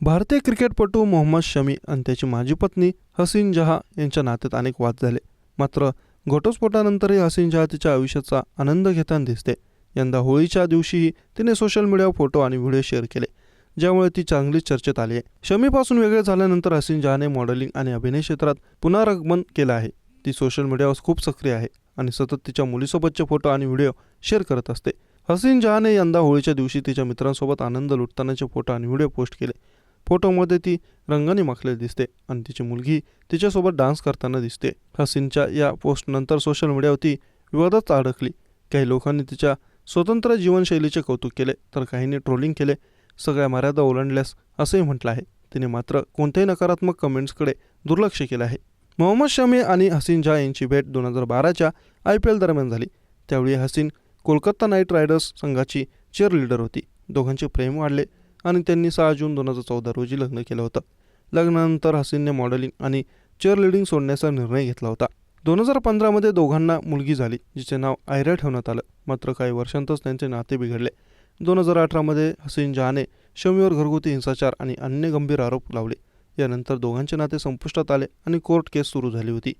भारतीय क्रिकेटपटू मोहम्मद शमी आणि त्याची माजी पत्नी हसीन जहाँ यांच्या नात्यात अनेक वाद झाले. मात्र घटस्फोटानंतरही हसीन जहाँ तिच्या आयुष्याचा आनंद घेताना दिसते. यंदा होळीच्या दिवशीही तिने सोशल मीडियावर फोटो आणि व्हिडिओ शेअर केले, ज्यामुळे ती चांगलीच चर्चेत आली आहे. शमीपासून वेगळे झाल्यानंतर हसीन जहाँने मॉडेलिंग आणि अभिनय क्षेत्रात पुनरागमन केलं आहे. ती सोशल मीडियावर खूप सक्रिय आहे आणि सतत तिच्या मुलीसोबतचे फोटो आणि व्हिडिओ शेअर करत असते. हसीन जहाँने यंदा होळीच्या दिवशी तिच्या मित्रांसोबत आनंद लुटतानाचे फोटो आणि व्हिडिओ पोस्ट केले. फोटोमध्ये ती रंगाने माखलेली दिसते आणि तिची मुलगी तिच्यासोबत डान्स करताना दिसते. हसीनच्या या पोस्टनंतर सोशल मीडियावर ती विवादात अडकली. काही लोकांनी तिच्या स्वतंत्र जीवनशैलीचे कौतुक केले, तर काहींनी ट्रोलिंग केले. सगळ्या मर्यादा ओलांडल्यास असंही म्हटलं आहे. तिने मात्र कोणत्याही नकारात्मक कमेंट्सकडे दुर्लक्ष केलं आहे. मोहम्मद शमी आणि हसीन जहाँ यांची भेट 2012च्या IPL दरम्यान झाली. त्यावेळी हसीन कोलकाता नाईट रायडर्स संघाची चीअरलीडर होती. दोघांचे प्रेम वाढले आणि त्यांनी 6 जून 2014 रोजी लग्न केलं होतं. लग्नानंतर हसीनने मॉडेलिंग आणि चीअरलीडिंग सोडण्याचा निर्णय घेतला होता. 2015मध्ये दोघांना मुलगी झाली, जिचे नाव आयरा ठेवण्यात आलं. मात्र काही वर्षांतच त्यांचे नाते बिघडले. 2018मध्ये हसीन जहाँने शमीवर घरगुती हिंसाचार आणि अन्य गंभीर आरोप लावले. यानंतर दोघांचे नाते संपुष्टात आले आणि कोर्ट केस सुरू झाली होती.